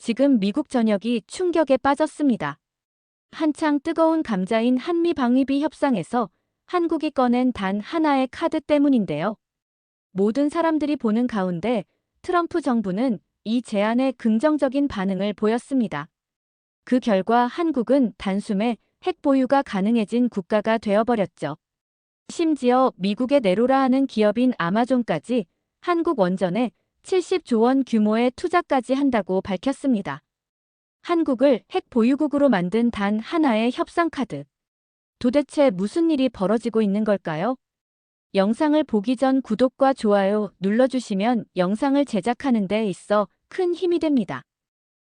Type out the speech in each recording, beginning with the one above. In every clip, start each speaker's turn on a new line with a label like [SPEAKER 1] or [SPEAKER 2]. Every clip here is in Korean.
[SPEAKER 1] 지금 미국 전역이 충격에 빠졌습니다. 한창 뜨거운 감자인 한미 방위비 협상에서 한국이 꺼낸 단 하나의 카드 때문인데요. 모든 사람들이 보는 가운데 트럼프 정부는 이 제안에 긍정적인 반응을 보였습니다. 그 결과 한국은 단숨에 핵 보유가 가능해진 국가가 되어버렸죠. 심지어 미국의 내로라 하는 기업인 아마존까지 한국 원전에 70조 원 규모의 투자까지 한다고 밝혔습니다. 한국을 핵 보유국으로 만든 단 하나의 협상 카드. 도대체 무슨 일이 벌어지고 있는 걸까요? 영상을 보기 전 구독과 좋아요 눌러주시면 영상을 제작하는 데 있어 큰 힘이 됩니다.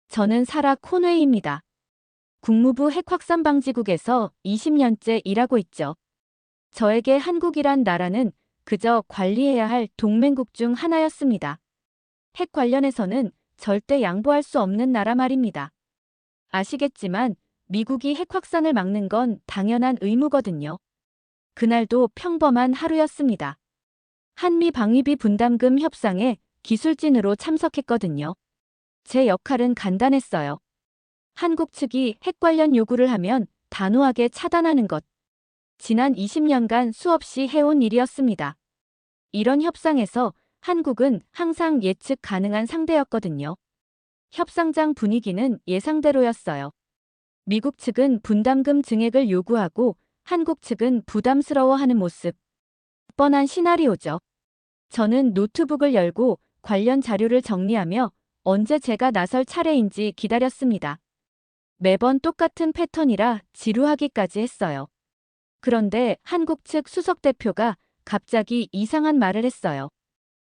[SPEAKER 1] 저는 사라 코노이입니다. 국무부 핵확산방지국에서 20년째 일하고 있죠. 저에게 한국이란 나라는 그저 관리해야 할 동맹국 중 하나였습니다. 핵 관련해서는 절대 양보할 수 없는 나라 말입니다. 아시겠지만 미국이 핵 확산을 막는 건 당연한 의무거든요. 그날도 평범한 하루였습니다. 한미 방위비 분담금 협상에 기술진으로 참석했거든요. 제 역할은 간단했어요. 한국 측이 핵 관련 요구를 하면 단호하게 차단하는 것. 지난 20년간 수없이 해온 일이었습니다. 이런 협상에서 한국은 항상 예측 가능한 상대였거든요. 협상장 분위기는 예상대로였어요. 미국 측은 분담금 증액을 요구하고 한국 측은 부담스러워하는 모습. 뻔한 시나리오죠. 저는 노트북을 열고 관련 자료를 정리하며 언제 제가 나설 차례인지 기다렸습니다. 매번 똑같은 패턴이라 지루하기까지 했어요. 그런데 한국 측 수석 대표가 갑자기 이상한 말을 했어요.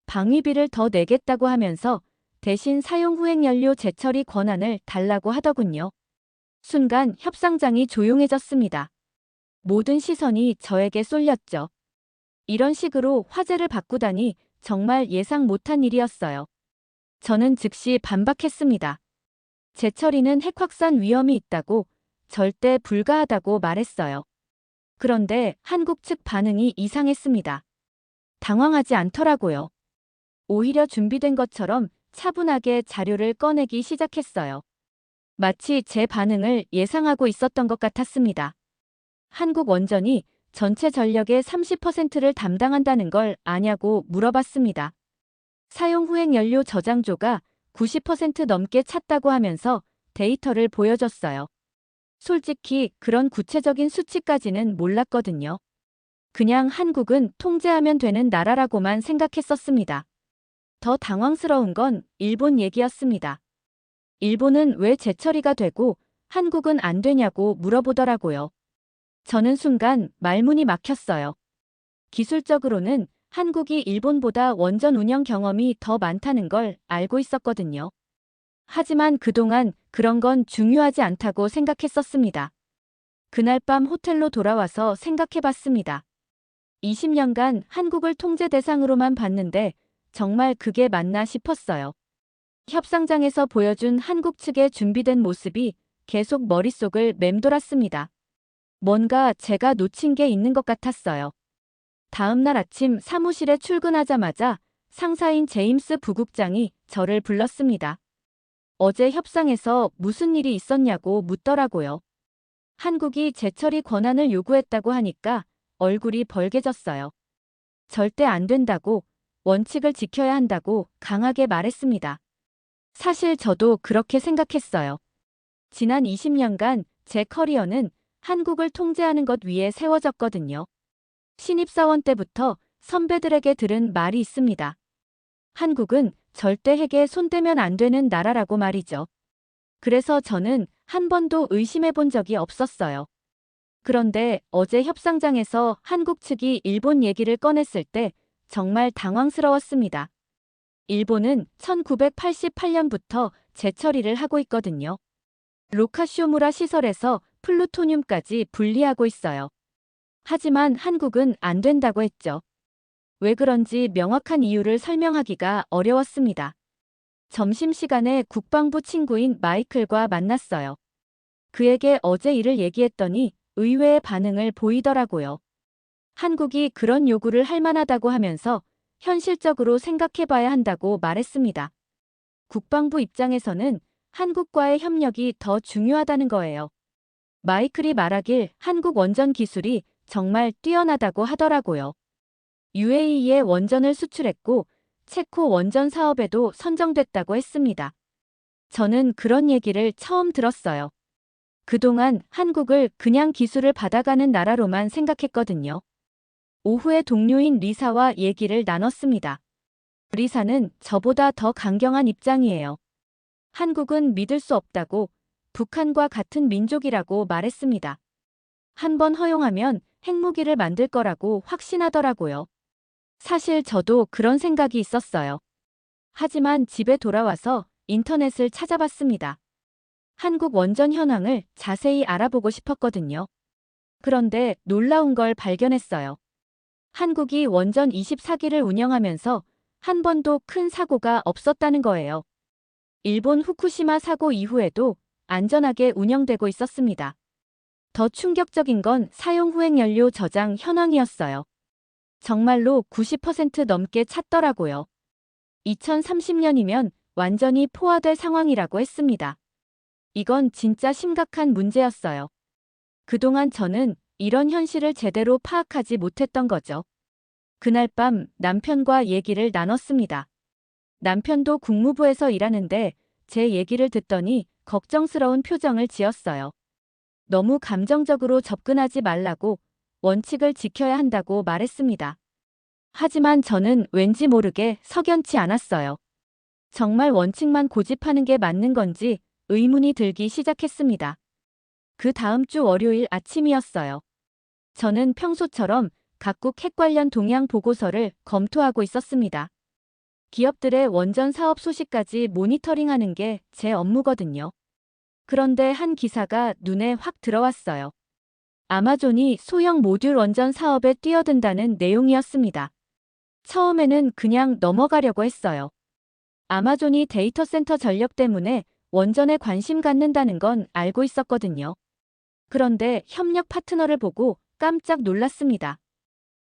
[SPEAKER 1] 방위비를 더 내겠다고 하면서 대신 사용 후행 연료 재처리 권한을 달라고 하더군요. 순간 협상장이 조용해졌습니다. 모든 시선이 저에게 쏠렸죠. 이런 식으로 화제를 바꾸다니 정말 예상 못한 일이었어요. 저는 즉시 반박했습니다. 재처리는 핵 확산 위험이 있다고, 절대 불가하다고 말했어요. 그런데 한국 측 반응이 이상했습니다. 당황하지 않더라고요. 오히려 준비된 것처럼 차분하게 자료를 꺼내기 시작했어요. 마치 제 반응을 예상하고 있었던 것 같았습니다. 한국 원전이 전체 전력의 30%를 담당한다는 걸 아냐고 물어봤습니다. 사용 후행 연료 저장조가 90% 넘게 찼다고 하면서 데이터를 보여줬어요. 솔직히 그런 구체적인 수치까지는 몰랐거든요. 그냥 한국은 통제하면 되는 나라라고만 생각했었습니다. 더 당황스러운 건 일본 얘기였습니다. 일본은 왜 재처리가 되고 한국은 안 되냐고 물어보더라고요. 저는 순간 말문이 막혔어요. 기술적으로는 한국이 일본보다 원전 운영 경험이 더 많다는 걸 알고 있었거든요. 하지만 그동안 그런 건 중요하지 않다고 생각했었습니다. 그날 밤 호텔로 돌아와서 생각해봤습니다. 20년간 한국을 통제 대상으로만 봤는데 정말 그게 맞나 싶었어요. 협상장에서 보여준 한국 측의 준비된 모습이 계속 머릿속을 맴돌았습니다. 뭔가 제가 놓친 게 있는 것 같았어요. 다음 날 아침 사무실에 출근하자마자 상사인 제임스 부국장이 저를 불렀습니다. 어제 협상에서 무슨 일이 있었냐고 묻더라고요. 한국이 재처리 권한을 요구했다고 하니까 얼굴이 벌개졌어요. 절대 안 된다고, 원칙을 지켜야 한다고 강하게 말했습니다. 사실 저도 그렇게 생각했어요. 지난 20년간 제 커리어는 한국을 통제하는 것 위에 세워졌거든요. 신입사원 때부터 선배들에게 들은 말이 있습니다. 한국은 절대 핵에 손대면 안 되는 나라라고 말이죠. 그래서 저는 한 번도 의심해 본 적이 없었어요. 그런데 어제 협상장에서 한국 측이 일본 얘기를 꺼냈을 때 정말 당황스러웠습니다. 일본은 1988년부터 재처리를 하고 있거든요. 로카쇼무라 시설에서 플루토늄까지 분리하고 있어요. 하지만 한국은 안 된다고 했죠. 왜 그런지 명확한 이유를 설명하기가 어려웠습니다. 점심시간에 국방부 친구인 마이클과 만났어요. 그에게 어제 일을 얘기했더니 의외의 반응을 보이더라고요. 한국이 그런 요구를 할 만하다고 하면서 현실적으로 생각해봐야 한다고 말했습니다. 국방부 입장에서는 한국과의 협력이 더 중요하다는 거예요. 마이클이 말하길 한국 원전 기술이 정말 뛰어나다고 하더라고요. UAE에 원전을 수출했고 체코 원전 사업에도 선정됐다고 했습니다. 저는 그런 얘기를 처음 들었어요. 그동안 한국을 그냥 기술을 받아가는 나라로만 생각했거든요. 오후에 동료인 리사와 얘기를 나눴습니다. 리사는 저보다 더 강경한 입장이에요. 한국은 믿을 수 없다고, 북한과 같은 민족이라고 말했습니다. 한 번 허용하면 핵무기를 만들 거라고 확신하더라고요. 사실 저도 그런 생각이 있었어요. 하지만 집에 돌아와서 인터넷을 찾아봤습니다. 한국 원전 현황을 자세히 알아보고 싶었거든요. 그런데 놀라운 걸 발견했어요. 한국이 원전 24기를 운영하면서 한 번도 큰 사고가 없었다는 거예요. 일본 후쿠시마 사고 이후에도 안전하게 운영되고 있었습니다. 더 충격적인 건 사용 후행 연료 저장 현황이었어요. 정말로 90% 넘게 찼더라고요. 2030년이면 완전히 포화될 상황이라고 했습니다. 이건 진짜 심각한 문제였어요. 그동안 저는 이런 현실을 제대로 파악하지 못했던 거죠. 그날 밤 남편과 얘기를 나눴습니다. 남편도 국무부에서 일하는데 제 얘기를 듣더니 걱정스러운 표정을 지었어요. 너무 감정적으로 접근하지 말라고, 원칙을 지켜야 한다고 말했습니다. 하지만 저는 왠지 모르게 석연치 않았어요. 정말 원칙만 고집하는 게 맞는 건지 의문이 들기 시작했습니다. 그 다음 주 월요일 아침이었어요. 저는 평소처럼 각국 핵 관련 동향 보고서를 검토하고 있었습니다. 기업들의 원전 사업 소식까지 모니터링하는 게 제 업무거든요. 그런데 한 기사가 눈에 확 들어왔어요. 아마존이 소형 모듈 원전 사업에 뛰어든다는 내용이었습니다. 처음에는 그냥 넘어가려고 했어요. 아마존이 데이터 센터 전력 때문에 원전에 관심 갖는다는 건 알고 있었거든요. 그런데 협력 파트너를 보고 깜짝 놀랐습니다.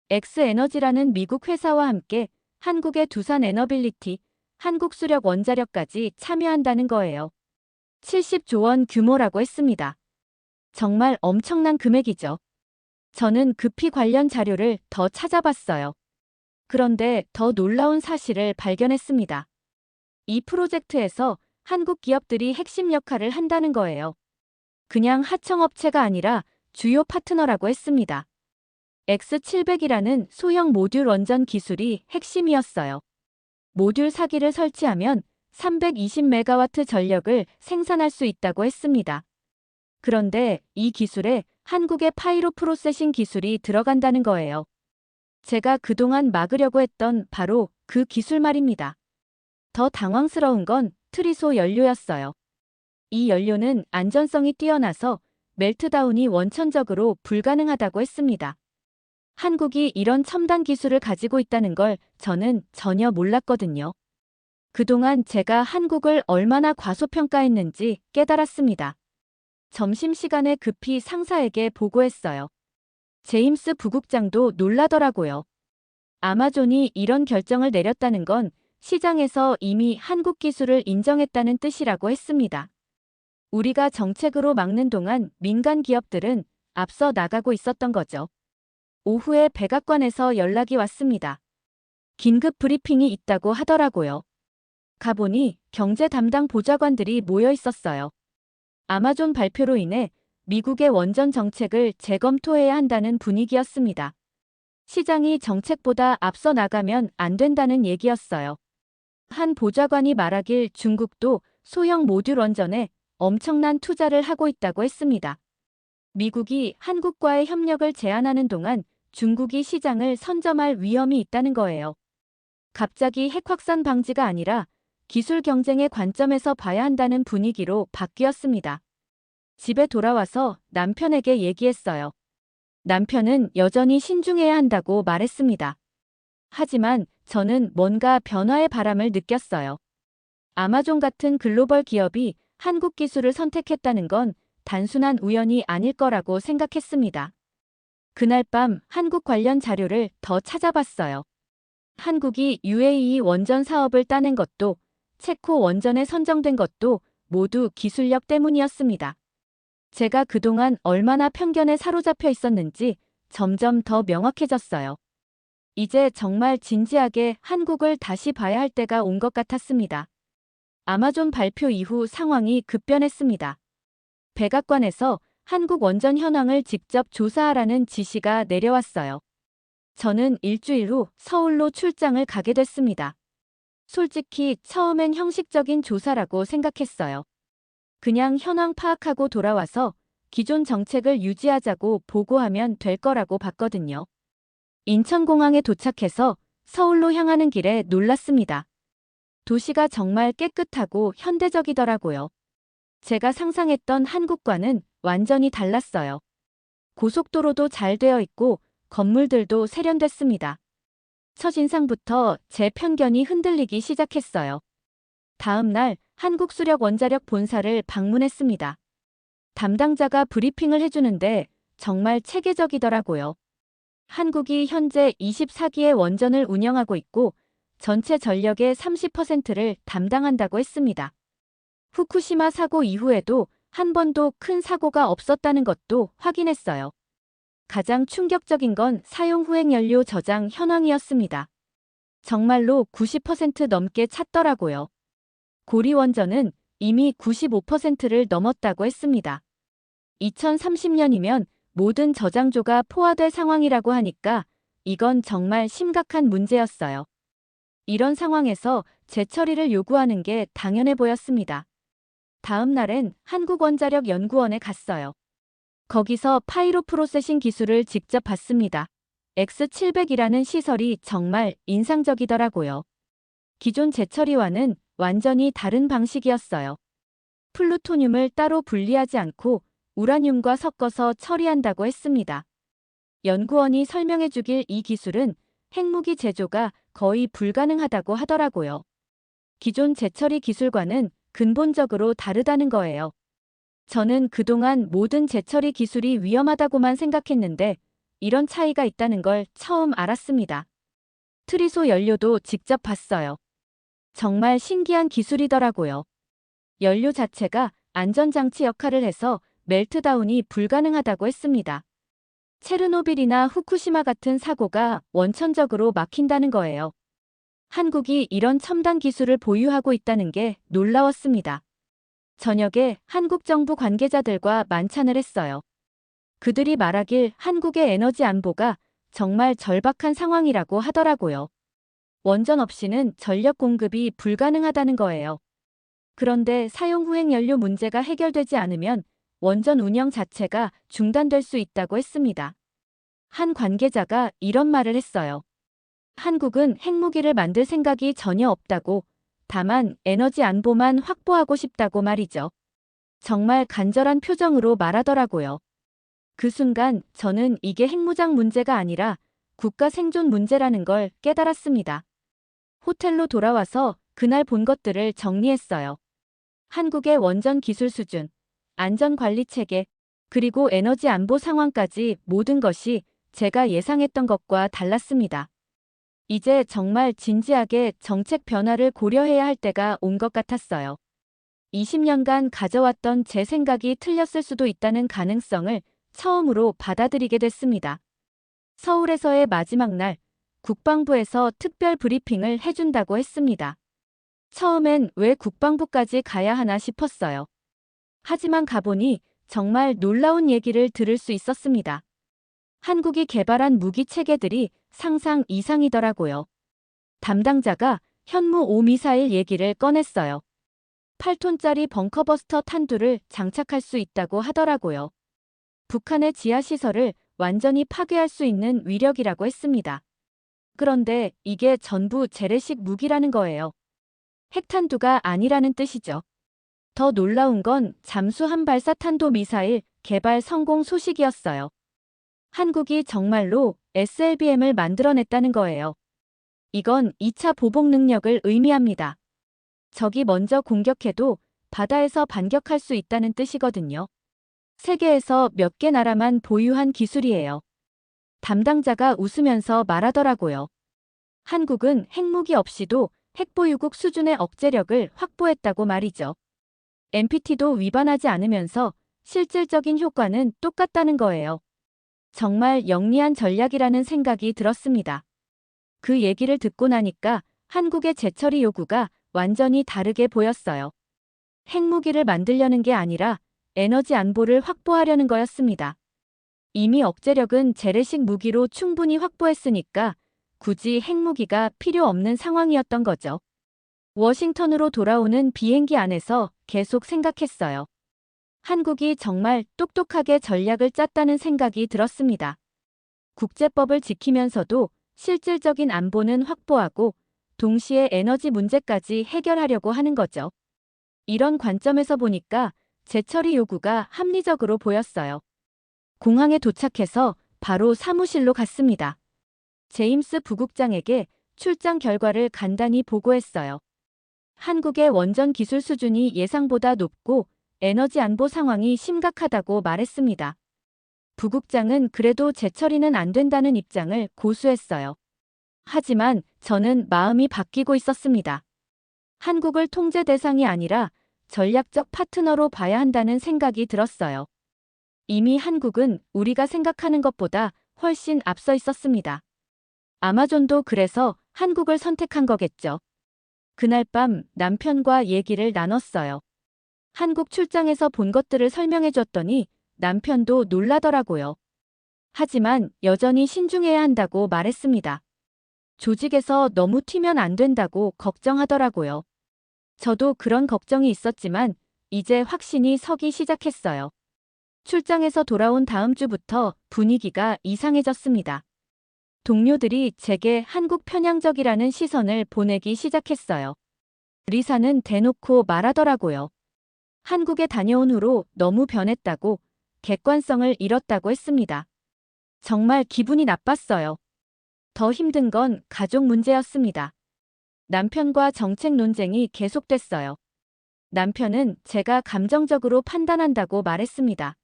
[SPEAKER 1] 엑스에너지라는 미국 회사와 함께 한국의 두산 에너빌리티, 한국수력 원자력까지 참여한다는 거예요. 70조 원 규모라고 했습니다. 정말 엄청난 금액이죠. 저는 급히 관련 자료를 더 찾아봤어요. 그런데 더 놀라운 사실을 발견했습니다. 이 프로젝트에서 한국 기업들이 핵심 역할을 한다는 거예요. 그냥 하청업체가 아니라 주요 파트너라고 했습니다. X700이라는 소형 모듈 원전 기술이 핵심이었어요. 모듈 4기를 설치하면 320메가와트 전력을 생산할 수 있다고 했습니다. 그런데 이 기술에 한국의 파이로 프로세싱 기술이 들어간다는 거예요. 제가 그동안 막으려고 했던 바로 그 기술 말입니다. 더 당황스러운 건 트리소 연료였어요. 이 연료는 안전성이 뛰어나서 멜트다운이 원천적으로 불가능하다고 했습니다. 한국이 이런 첨단 기술을 가지고 있다는 걸 저는 전혀 몰랐거든요. 그동안 제가 한국을 얼마나 과소평가했는지 깨달았습니다. 점심시간에 급히 상사에게 보고했어요. 제임스 부국장도 놀라더라고요. 아마존이 이런 결정을 내렸다는 건 시장에서 이미 한국 기술을 인정했다는 뜻이라고 했습니다. 우리가 정책으로 막는 동안 민간 기업들은 앞서 나가고 있었던 거죠. 오후에 백악관에서 연락이 왔습니다. 긴급 브리핑이 있다고 하더라고요. 가보니 경제 담당 보좌관들이 모여 있었어요. 아마존 발표로 인해 미국의 원전 정책을 재검토해야 한다는 분위기였습니다. 시장이 정책보다 앞서 나가면 안 된다는 얘기였어요. 한 보좌관이 말하길 중국도 소형 모듈 원전에 엄청난 투자를 하고 있다고 했습니다. 미국이 한국과의 협력을 제한하는 동안 중국이 시장을 선점할 위험이 있다는 거예요. 갑자기 핵 확산 방지가 아니라 기술 경쟁의 관점에서 봐야 한다는 분위기로 바뀌었습니다. 집에 돌아와서 남편에게 얘기했어요. 남편은 여전히 신중해야 한다고 말했습니다. 하지만 저는 뭔가 변화의 바람을 느꼈어요. 아마존 같은 글로벌 기업이 한국 기술을 선택했다는 건 단순한 우연이 아닐 거라고 생각했습니다. 그날 밤 한국 관련 자료를 더 찾아봤어요. 한국이 UAE 원전 사업을 따낸 것도, 체코 원전에 선정된 것도 모두 기술력 때문이었습니다. 제가 그동안 얼마나 편견에 사로잡혀 있었는지 점점 더 명확해졌어요. 이제 정말 진지하게 한국을 다시 봐야 할 때가 온 것 같았습니다. 아마존 발표 이후 상황이 급변했습니다. 백악관에서 한국 원전 현황을 직접 조사하라는 지시가 내려왔어요. 저는 일주일 후 서울로 출장을 가게 됐습니다. 솔직히 처음엔 형식적인 조사라고 생각했어요. 그냥 현황 파악하고 돌아와서 기존 정책을 유지하자고 보고하면 될 거라고 봤거든요. 인천공항에 도착해서 서울로 향하는 길에 놀랐습니다. 도시가 정말 깨끗하고 현대적이더라고요. 제가 상상했던 한국과는 완전히 달랐어요. 고속도로도 잘 되어 있고 건물들도 세련됐습니다. 첫인상부터 제 편견이 흔들리기 시작했어요. 다음 날 한국수력원자력 본사를 방문했습니다. 담당자가 브리핑을 해주는데 정말 체계적이더라고요. 한국이 현재 24기의 원전을 운영하고 있고 전체 전력의 30%를 담당한다고 했습니다. 후쿠시마 사고 이후에도 한 번도 큰 사고가 없었다는 것도 확인했어요. 가장 충격적인 건 사용 후행 연료 저장 현황이었습니다. 정말로 90% 넘게 찼더라고요. 고리 원전은 이미 95%를 넘었다고 했습니다. 2030년이면 모든 저장조가 포화될 상황이라고 하니까 이건 정말 심각한 문제였어요. 이런 상황에서 재처리를 요구하는 게 당연해 보였습니다. 다음 날엔 한국원자력연구원에 갔어요. 거기서 파이로 프로세싱 기술을 직접 봤습니다. X700이라는 시설이 정말 인상적이더라고요. 기존 재처리와는 완전히 다른 방식이었어요. 플루토늄을 따로 분리하지 않고 우라늄과 섞어서 처리한다고 했습니다. 연구원이 설명해 주길 이 기술은 핵무기 제조가 거의 불가능하다고 하더라고요. 기존 재처리 기술과는 근본적으로 다르다는 거예요. 저는 그동안 모든 재처리 기술이 위험하다고만 생각했는데 이런 차이가 있다는 걸 처음 알았습니다. 트리소 연료도 직접 봤어요. 정말 신기한 기술이더라고요. 연료 자체가 안전장치 역할을 해서 멜트다운이 불가능하다고 했습니다. 체르노빌이나 후쿠시마 같은 사고가 원천적으로 막힌다는 거예요. 한국이 이런 첨단 기술을 보유하고 있다는 게 놀라웠습니다. 저녁에 한국 정부 관계자들과 만찬을 했어요. 그들이 말하길 한국의 에너지 안보가 정말 절박한 상황이라고 하더라고요. 원전 없이는 전력 공급이 불가능하다는 거예요. 그런데 사용 후행 연료 문제가 해결되지 않으면 원전 운영 자체가 중단될 수 있다고 했습니다. 한 관계자가 이런 말을 했어요. 한국은 핵무기를 만들 생각이 전혀 없다고, 다만 에너지 안보만 확보하고 싶다고 말이죠. 정말 간절한 표정으로 말하더라고요. 그 순간 저는 이게 핵무장 문제가 아니라 국가 생존 문제라는 걸 깨달았습니다. 호텔로 돌아와서 그날 본 것들을 정리했어요. 한국의 원전 기술 수준, 안전관리 체계, 그리고 에너지 안보 상황까지 모든 것이 제가 예상했던 것과 달랐습니다. 이제 정말 진지하게 정책 변화를 고려해야 할 때가 온 것 같았어요. 20년간 가져왔던 제 생각이 틀렸을 수도 있다는 가능성을 처음으로 받아들이게 됐습니다. 서울에서의 마지막 날, 국방부에서 특별 브리핑을 해준다고 했습니다. 처음엔 왜 국방부까지 가야 하나 싶었어요. 하지만 가보니 정말 놀라운 얘기를 들을 수 있었습니다. 한국이 개발한 무기 체계들이 상상 이상이더라고요. 담당자가 현무 5 미사일 얘기를 꺼냈어요. 8톤짜리 벙커버스터 탄두를 장착할 수 있다고 하더라고요. 북한의 지하시설을 완전히 파괴할 수 있는 위력이라고 했습니다. 그런데 이게 전부 재래식 무기라는 거예요. 핵탄두가 아니라는 뜻이죠. 더 놀라운 건 잠수함 발사 탄도 미사일 개발 성공 소식이었어요. 한국이 정말로 SLBM을 만들어냈다는 거예요. 이건 2차 보복 능력을 의미합니다. 적이 먼저 공격해도 바다에서 반격할 수 있다는 뜻이거든요. 세계에서 몇 개 나라만 보유한 기술이에요. 담당자가 웃으면서 말하더라고요. 한국은 핵무기 없이도 핵보유국 수준의 억제력을 확보했다고 말이죠. NPT도 위반하지 않으면서 실질적인 효과는 똑같다는 거예요. 정말 영리한 전략이라는 생각이 들었습니다. 그 얘기를 듣고 나니까 한국의 재처리 요구가 완전히 다르게 보였어요. 핵무기를 만들려는 게 아니라 에너지 안보를 확보하려는 거였습니다. 이미 억제력은 재래식 무기로 충분히 확보했으니까 굳이 핵무기가 필요 없는 상황이었던 거죠. 워싱턴으로 돌아오는 비행기 안에서 계속 생각했어요. 한국이 정말 똑똑하게 전략을 짰다는 생각이 들었습니다. 국제법을 지키면서도 실질적인 안보는 확보하고 동시에 에너지 문제까지 해결하려고 하는 거죠. 이런 관점에서 보니까 재처리 요구가 합리적으로 보였어요. 공항에 도착해서 바로 사무실로 갔습니다. 제임스 부국장에게 출장 결과를 간단히 보고했어요. 한국의 원전 기술 수준이 예상보다 높고 에너지 안보 상황이 심각하다고 말했습니다. 부국장은 그래도 재처리는 안 된다는 입장을 고수했어요. 하지만 저는 마음이 바뀌고 있었습니다. 한국을 통제 대상이 아니라 전략적 파트너로 봐야 한다는 생각이 들었어요. 이미 한국은 우리가 생각하는 것보다 훨씬 앞서 있었습니다. 아마존도 그래서 한국을 선택한 거겠죠. 그날 밤 남편과 얘기를 나눴어요. 한국 출장에서 본 것들을 설명해 줬더니 남편도 놀라더라고요. 하지만 여전히 신중해야 한다고 말했습니다. 조직에서 너무 튀면 안 된다고 걱정하더라고요. 저도 그런 걱정이 있었지만 이제 확신이 서기 시작했어요. 출장에서 돌아온 다음 주부터 분위기가 이상해졌습니다. 동료들이 제게 한국 편향적이라는 시선을 보내기 시작했어요. 리사는 대놓고 말하더라고요. 한국에 다녀온 후로 너무 변했다고, 객관성을 잃었다고 했습니다. 정말 기분이 나빴어요. 더 힘든 건 가족 문제였습니다. 남편과 정책 논쟁이 계속됐어요. 남편은 제가 감정적으로 판단한다고 말했습니다.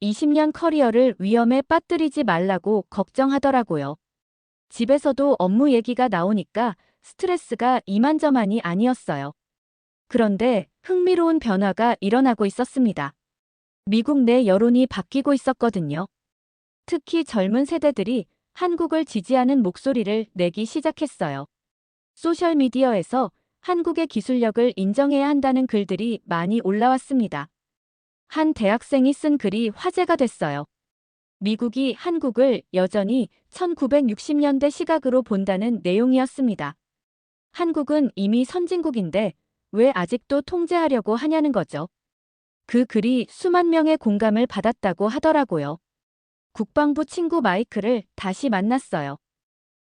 [SPEAKER 1] 20년 커리어를 위험에 빠뜨리지 말라고 걱정하더라고요. 집에서도 업무 얘기가 나오니까 스트레스가 이만저만이 아니었어요. 그런데 흥미로운 변화가 일어나고 있었습니다. 미국 내 여론이 바뀌고 있었거든요. 특히 젊은 세대들이 한국을 지지하는 목소리를 내기 시작했어요. 소셜미디어에서 한국의 기술력을 인정해야 한다는 글들이 많이 올라왔습니다. 한 대학생이 쓴 글이 화제가 됐어요. 미국이 한국을 여전히 1960년대 시각으로 본다는 내용이었습니다. 한국은 이미 선진국인데 왜 아직도 통제하려고 하냐는 거죠. 그 글이 수만 명의 공감을 받았다고 하더라고요. 국방부 친구 마이크를 다시 만났어요.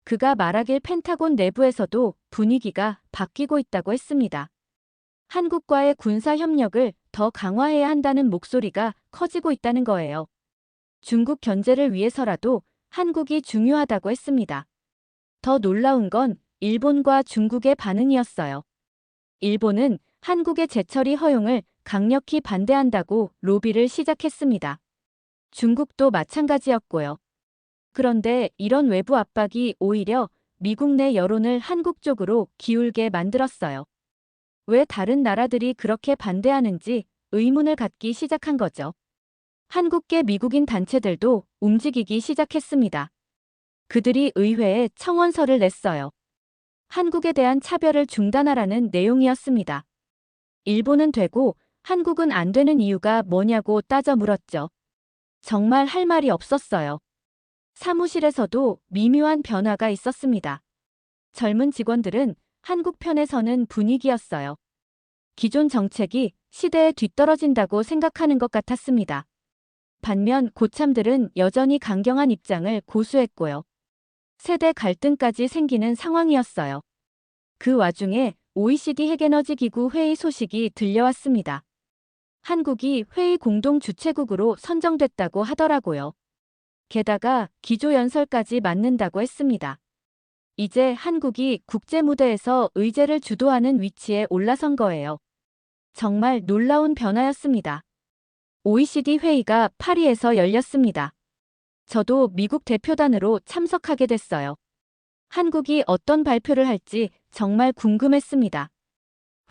[SPEAKER 1] 그가 말하길 펜타곤 내부에서도 분위기가 바뀌고 있다고 했습니다. 한국과의 군사 협력을 더 강화해야 한다는 목소리가 커지고 있다는 거예요. 중국 견제를 위해서라도 한국이 중요하다고 했습니다. 더 놀라운 건 일본과 중국의 반응이었어요. 일본은 한국의 재처리 허용을 강력히 반대한다고 로비를 시작했습니다. 중국도 마찬가지였고요. 그런데 이런 외부 압박이 오히려 미국 내 여론을 한국 쪽으로 기울게 만들었어요. 왜 다른 나라들이 그렇게 반대하는지 의문을 갖기 시작한 거죠. 한국계 미국인 단체들도 움직이기 시작했습니다. 그들이 의회에 청원서를 냈어요. 한국에 대한 차별을 중단하라는 내용이었습니다. 일본은 되고 한국은 안 되는 이유가 뭐냐고 따져 물었죠. 정말 할 말이 없었어요. 사무실에서도 미묘한 변화가 있었습니다. 젊은 직원들은 한국 편에 서는 분위기였어요. 기존 정책이 시대에 뒤떨어진다고 생각하는 것 같았습니다. 반면 고참들은 여전히 강경한 입장을 고수했고요. 세대 갈등까지 생기는 상황이었어요. 그 와중에 OECD 핵에너지 기구 회의 소식이 들려왔습니다. 한국이 회의 공동 주최국으로 선정됐다고 하더라고요. 게다가 기조연설까지 맡는다고 했습니다. 이제 한국이 국제 무대에서 의제를 주도하는 위치에 올라선 거예요. 정말 놀라운 변화였습니다. OECD 회의가 파리에서 열렸습니다. 저도 미국 대표단으로 참석하게 됐어요. 한국이 어떤 발표를 할지 정말 궁금했습니다.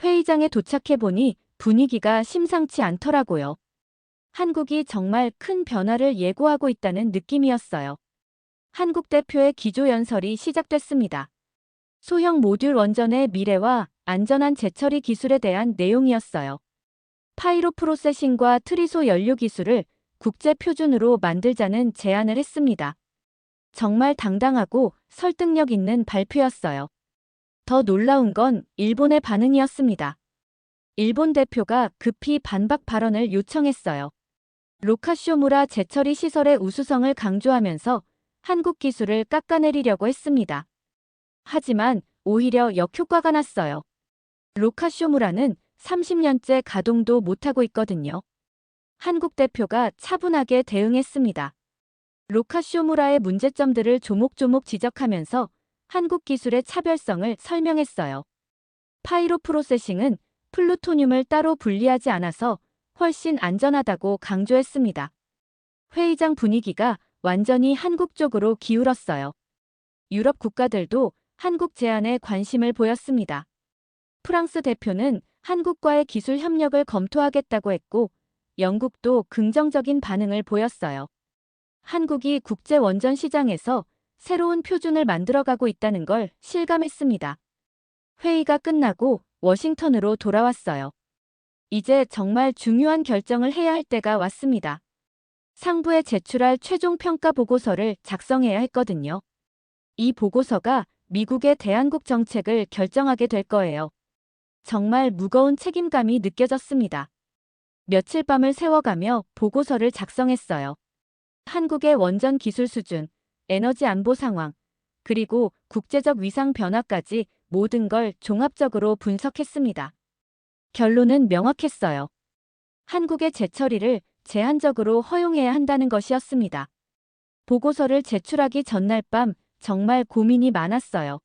[SPEAKER 1] 회의장에 도착해보니 분위기가 심상치 않더라고요. 한국이 정말 큰 변화를 예고하고 있다는 느낌이었어요. 한국 대표의 기조연설이 시작됐습니다. 소형 모듈 원전의 미래와 안전한 재처리 기술에 대한 내용이었어요. 파이로 프로세싱과 트리소 연료 기술을 국제 표준으로 만들자는 제안을 했습니다. 정말 당당하고 설득력 있는 발표였어요. 더 놀라운 건 일본의 반응이었습니다. 일본 대표가 급히 반박 발언을 요청했어요. 로카쇼무라 재처리 시설의 우수성을 강조하면서 한국 기술을 깎아내리려고 했습니다. 하지만 오히려 역효과가 났어요. 로카쇼무라는 30년째 가동도 못하고 있거든요. 한국 대표가 차분하게 대응했습니다. 로카쇼무라의 문제점들을 조목조목 지적하면서 한국 기술의 차별성을 설명했어요. 파이로 프로세싱은 플루토늄을 따로 분리하지 않아서 훨씬 안전하다고 강조했습니다. 회의장 분위기가 완전히 한국 쪽으로 기울었어요. 유럽 국가들도 한국 제안에 관심을 보였습니다. 프랑스 대표는 한국과의 기술 협력을 검토하겠다고 했고, 영국도 긍정적인 반응을 보였어요. 한국이 국제 원전 시장에서 새로운 표준을 만들어가고 있다는 걸 실감했습니다. 회의가 끝나고 워싱턴으로 돌아왔어요. 이제 정말 중요한 결정을 해야 할 때가 왔습니다. 상부에 제출할 최종 평가 보고서를 작성해야 했거든요. 이 보고서가 미국의 대한국 정책을 결정하게 될 거예요. 정말 무거운 책임감이 느껴졌습니다. 며칠 밤을 세워가며 보고서를 작성했어요. 한국의 원전 기술 수준, 에너지 안보 상황, 그리고 국제적 위상 변화까지 모든 걸 종합적으로 분석했습니다. 결론은 명확했어요. 한국의 재처리를 제한적으로 허용해야 한다는 것이었습니다. 보고서를 제출하기 전날 밤 정말 고민이 많았어요.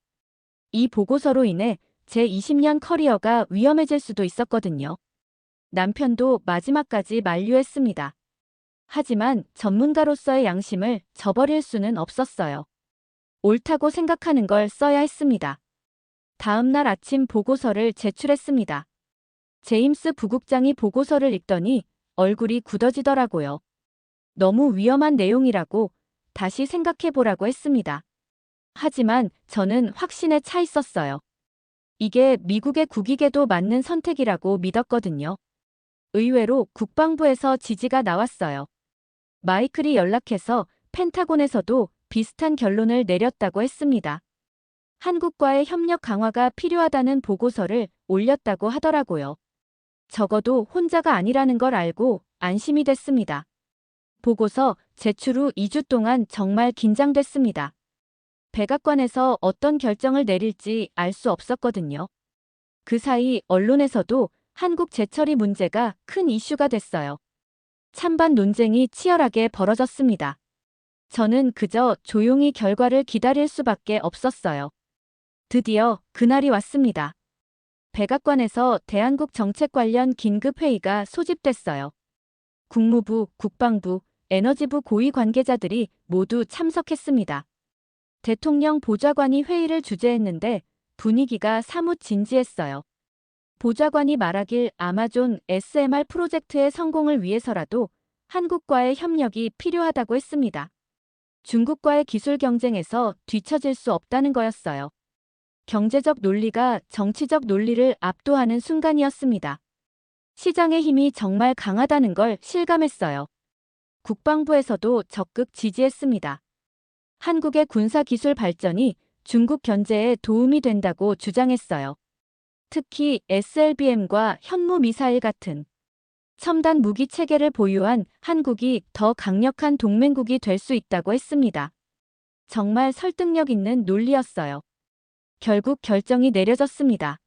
[SPEAKER 1] 이 보고서로 인해 제 20년 커리어가 위험해질 수도 있었거든요. 남편도 마지막까지 만류했습니다. 하지만 전문가로서의 양심을 저버릴 수는 없었어요. 옳다고 생각하는 걸 써야 했습니다. 다음 날 아침 보고서를 제출했습니다. 제임스 부국장이 보고서를 읽더니 얼굴이 굳어지더라고요. 너무 위험한 내용이라고 다시 생각해보라고 했습니다. 하지만 저는 확신에 차 있었어요. 이게 미국의 국익에도 맞는 선택이라고 믿었거든요. 의외로 국방부에서 지지가 나왔어요. 마이클이 연락해서 펜타곤에서도 비슷한 결론을 내렸다고 했습니다. 한국과의 협력 강화가 필요하다는 보고서를 올렸다고 하더라고요. 적어도 혼자가 아니라는 걸 알고 안심이 됐습니다. 보고서 제출 후 2주 동안 정말 긴장됐습니다. 백악관에서 어떤 결정을 내릴지 알 수 없었거든요. 그 사이 언론에서도 한국 재처리 문제가 큰 이슈가 됐어요. 찬반 논쟁이 치열하게 벌어졌습니다. 저는 그저 조용히 결과를 기다릴 수밖에 없었어요. 드디어 그날이 왔습니다. 백악관에서 대한국 정책 관련 긴급회의가 소집됐어요. 국무부, 국방부, 에너지부 고위 관계자들이 모두 참석했습니다. 대통령 보좌관이 회의를 주재했는데 분위기가 사뭇 진지했어요. 보좌관이 말하길 아마존 SMR 프로젝트의 성공을 위해서라도 한국과의 협력이 필요하다고 했습니다. 중국과의 기술 경쟁에서 뒤처질 수 없다는 거였어요. 경제적 논리가 정치적 논리를 압도하는 순간이었습니다. 시장의 힘이 정말 강하다는 걸 실감했어요. 국방부에서도 적극 지지했습니다. 한국의 군사기술 발전이 중국 견제에 도움이 된다고 주장했어요. 특히 SLBM과 현무미사일 같은 첨단 무기 체계를 보유한 한국이 더 강력한 동맹국이 될 수 있다고 했습니다. 정말 설득력 있는 논리였어요. 결국 결정이 내려졌습니다.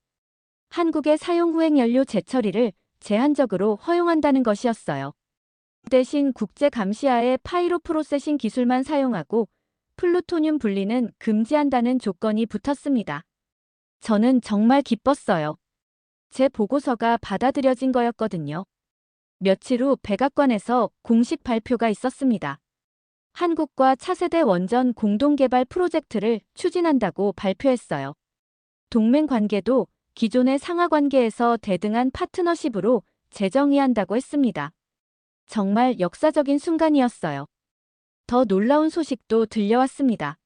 [SPEAKER 1] 한국의 사용후행 연료 재처리를 제한적으로 허용한다는 것이었어요. 대신 국제 감시하에 파이로 프로세싱 기술만 사용하고 플루토늄 분리는 금지한다는 조건이 붙었습니다. 저는 정말 기뻤어요. 제 보고서가 받아들여진 거였거든요. 며칠 후 백악관에서 공식 발표가 있었습니다. 한국과 차세대 원전 공동개발 프로젝트를 추진한다고 발표했어요. 동맹 관계도 기존의 상하 관계에서 대등한 파트너십으로 재정의한다고 했습니다. 정말 역사적인 순간이었어요. 더 놀라운 소식도 들려왔습니다.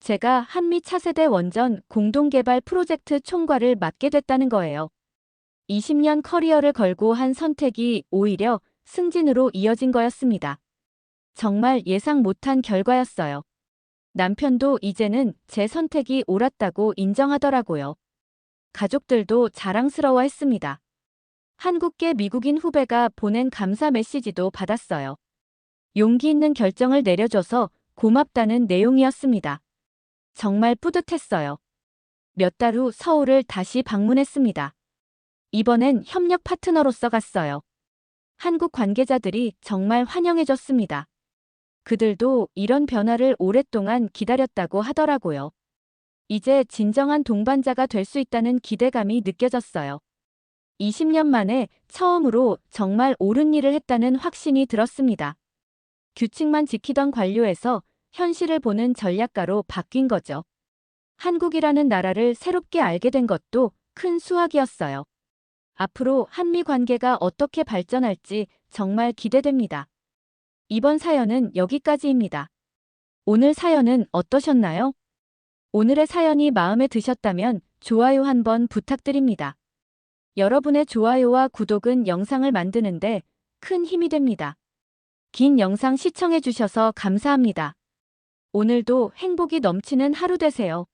[SPEAKER 1] 제가 한미 차세대 원전 공동개발 프로젝트 총괄을 맡게 됐다는 거예요. 20년 커리어를 걸고 한 선택이 오히려 승진으로 이어진 거였습니다. 정말 예상 못한 결과였어요. 남편도 이제는 제 선택이 옳았다고 인정하더라고요. 가족들도 자랑스러워했습니다. 한국계 미국인 후배가 보낸 감사 메시지도 받았어요. 용기 있는 결정을 내려줘서 고맙다는 내용이었습니다. 정말 뿌듯했어요. 몇 달 후 서울을 다시 방문했습니다. 이번엔 협력 파트너로서 갔어요. 한국 관계자들이 정말 환영해줬습니다. 그들도 이런 변화를 오랫동안 기다렸다고 하더라고요. 이제 진정한 동반자가 될 수 있다는 기대감이 느껴졌어요. 20년 만에 처음으로 정말 옳은 일을 했다는 확신이 들었습니다. 규칙만 지키던 관료에서 현실을 보는 전략가로 바뀐 거죠. 한국이라는 나라를 새롭게 알게 된 것도 큰 수확이었어요. 앞으로 한미 관계가 어떻게 발전할지 정말 기대됩니다. 이번 사연은 여기까지입니다. 오늘 사연은 어떠셨나요? 오늘의 사연이 마음에 드셨다면 좋아요 한번 부탁드립니다. 여러분의 좋아요와 구독은 영상을 만드는데 큰 힘이 됩니다. 긴 영상 시청해주셔서 감사합니다. 오늘도 행복이 넘치는 하루 되세요.